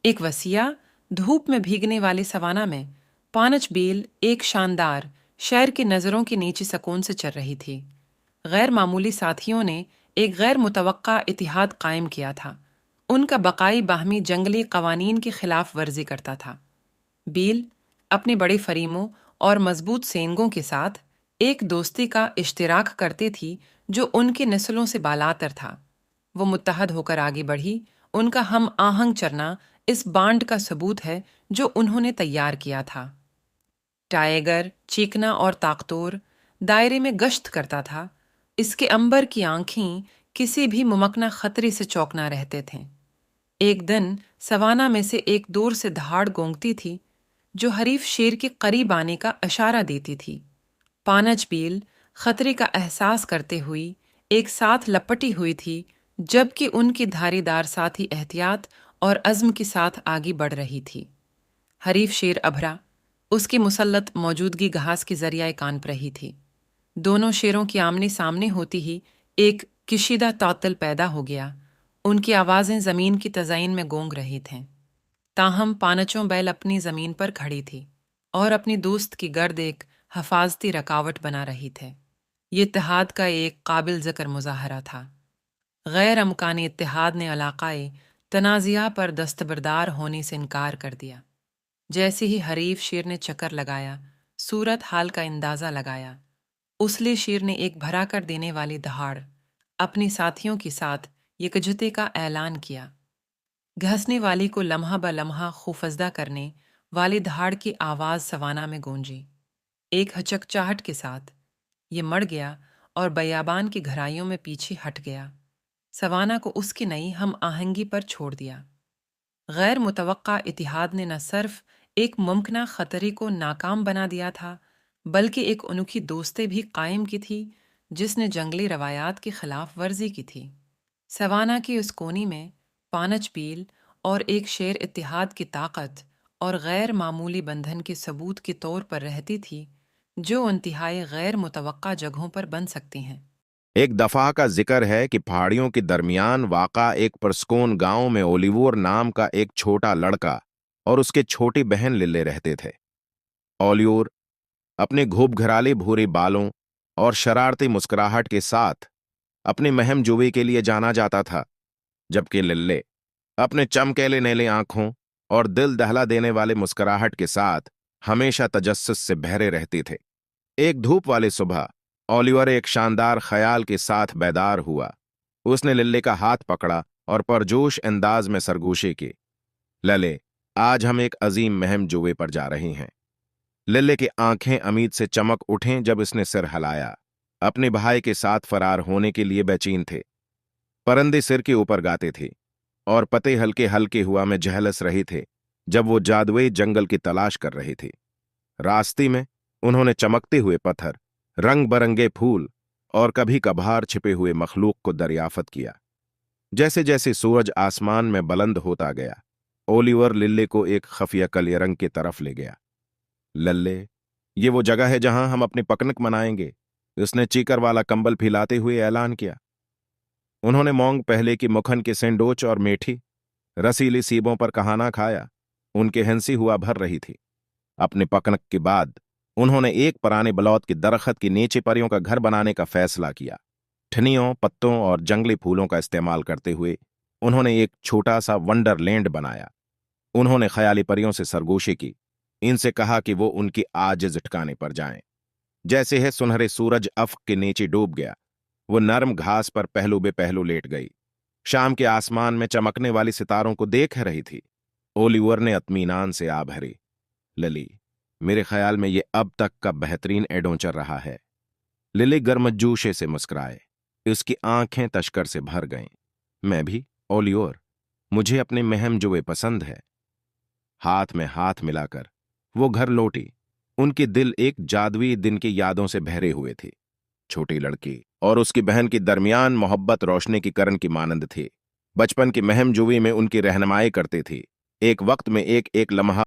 ایک وسیع دھوپ میں بھیگنے والے سوانا میں پانچ بیل ایک شاندار شہر کی نظروں کے نیچے سکون سے چل رہی تھی۔ غیر معمولی ساتھیوں نے ایک غیر متوقع اتحاد قائم کیا تھا۔ ان کا بقائی باہمی جنگلی قوانین کی خلاف ورزی کرتا تھا۔ بیل اپنے بڑے فریموں اور مضبوط سینگوں کے ساتھ ایک دوستی کا اشتراک کرتے تھی جو ان کے نسلوں سے بالاتر تھا۔ وہ متحد ہو کر آگے بڑھی۔ ان کا ہم آہنگ چرنا اس بانڈ کا ثبوت ہے جو انہوں نے تیار کیا تھا۔ ٹائیگر چیکنا اور طاقتور دائرے میں گشت کرتا تھا۔ اس کے عنبر کی آنکھیں کسی بھی ممکنہ خطرے سے چوکنا رہتے تھے۔ ایک دن سوانا میں سے ایک دور سے دہاڑ گونگتی تھی جو حریف شیر کے قریب آنے کا اشارہ دیتی تھی۔ پانچ بیل خطرے کا احساس کرتے ہوئی ایک ساتھ لپٹی ہوئی تھی، جبکہ ان کی دھاری دار ساتھی احتیاط اور عزم کے ساتھ آگے بڑھ رہی تھی۔ حریف شیر ابھرا، اس کی مسلط موجودگی گھاس کے ذریعہ کان پر رہی تھی۔ دونوں شیروں کی آمنے سامنے ہوتی ہی ایک کشیدہ تعطل پیدا ہو گیا۔ ان کی آوازیں زمین کی تزئین میں گونگ رہی تھیں، تاہم پانچوں بیل اپنی زمین پر کھڑی تھی اور اپنی دوست کی گرد ایک حفاظتی رکاوٹ بنا رہی تھے۔ یہ اتحاد کا ایک قابل ذکر مظاہرہ تھا۔ غیر امکانی اتحاد نے علاقۂ تنازعہ پر دستبردار ہونے سے انکار کر دیا۔ جیسے ہی حریف شیر نے چکر لگایا، صورت حال کا اندازہ لگایا، اسلے شیر نے ایک بھرا کر دینے والی دہاڑ اپنے ساتھیوں کے ساتھ یکجہتی کا اعلان کیا۔ گھسنے والی کو لمحہ بہ لمحہ خوفزدہ کرنے والی دہاڑ کی آواز سوانا میں گونجی۔ ایک ہچکچاہٹ کے ساتھ یہ مڑ گیا اور بیابان کی گہرائیوں میں پیچھے ہٹ گیا۔ سوانا کو اس کی نئی ہم آہنگی پر چھوڑ دیا۔ غیر متوقع اتحاد نے نہ صرف ایک ممکنہ خطرے کو ناکام بنا دیا تھا، بلکہ ایک انوکھی دوستی بھی قائم کی تھی جس نے جنگلی روایات کی خلاف ورزی کی تھی۔ سوانا کی اس کونی میں پانچ بیل اور ایک شیر اتحاد کی طاقت اور غیر معمولی بندھن کے ثبوت کے طور پر رہتی تھی جو انتہائی غیر متوقع جگہوں پر بن سکتی ہیں۔ ایک دفعہ کا ذکر ہے کہ پہاڑیوں کے درمیان واقع ایک پرسکون گاؤں میں اولیور نام کا ایک چھوٹا لڑکا اور اس کے چھوٹی بہن للے رہتے تھے۔ اولیور اپنے گھوپ گھرالے بھورے بالوں اور شرارتی مسکراہٹ کے ساتھ اپنی مہم جوئی کے لیے جانا جاتا تھا، جبکہ للے اپنے چمکیلے نیلے آنکھوں اور دل دہلا دینے والے مسکراہٹ کے ساتھ ہمیشہ تجسس سے بہرے رہتے تھے۔ ایک دھوپ والے صبح اولیور ایک شاندار خیال کے ساتھ بیدار ہوا۔ اس نے للے کا ہاتھ پکڑا اور پرجوش انداز میں سرگوشی کی۔ للے، آج ہم ایک عظیم مہم جوئے پر جا رہے ہیں۔ للے کی آنکھیں امید سے چمک اٹھیں جب اس نے سر ہلایا۔ اپنے بھائی کے ساتھ فرار ہونے کے لیے بے چین تھے۔ پرندے سر کے اوپر گاتے تھے اور پتے ہلکے ہلکے ہوا میں جھلس رہے تھے جب وہ جادوئی جنگل کی تلاش کر رہے تھے۔ راستے میں انہوں نے چمکتے ہوئے پتھر، رنگ برنگے پھول اور کبھی کبھار چھپے ہوئے مخلوق کو دریافت کیا۔ جیسے جیسے سورج آسمان میں بلند ہوتا گیا، اولیور للے کو ایک خفیہ کلیہ رنگ کی طرف لے گیا۔ للے، یہ وہ جگہ ہے جہاں ہم اپنی پکنک منائیں گے، اس نے چیکر والا کمبل پھیلاتے ہوئے اعلان کیا۔ انہوں نے مونگ پہلے کی مکھن کے سینڈوچ اور میٹھی رسیلی سیبوں پر کہانا کھایا۔ ان کی ہنسی ہوا بھر رہی تھی۔ اپنے پکنک کے بعد انہوں نے ایک پرانے بلوت کے درخت کے نیچے پریوں کا گھر بنانے کا فیصلہ کیا۔ ٹھنیوں، پتوں اور جنگلی پھولوں کا استعمال کرتے ہوئے انہوں نے ایک چھوٹا سا ونڈر لینڈ بنایا۔ انہوں نے خیالی پریوں سے سرگوشی کی، ان سے کہا کہ وہ ان کی عاجز ٹھکانے پر جائیں۔ جیسے ہے سنہرے سورج افق کے نیچے ڈوب گیا، وہ نرم گھاس پر پہلو بے پہلو لیٹ گئی۔ شام کے آسمان میں چمکنے والی ستاروں کو دیکھ رہی تھی۔ اولیور نے اطمینان سے آ بھری۔ للی، میرے خیال میں یہ اب تک کا بہترین ایڈونچر رہا ہے۔ للی گرمجوشے سے مسکرائے۔ اس کی آنکھیں تشکر سے بھر گئیں۔ میں بھی، اولیور، مجھے اپنے مہم جوئے پسند ہے۔ ہاتھ میں ہاتھ ملا کر وہ گھر لوٹی۔ ان کے دل ایک جادوئی دن کی یادوں سے بھرے ہوئے تھے۔ چھوٹی لڑکی اور اس کی بہن کے درمیان محبت روشنی کی کرن کی مانند تھی۔ بچپن کی مہم جوئی میں ان کی رہنمائی کرتی تھی۔ ایک وقت میں ایک ایک لمحہ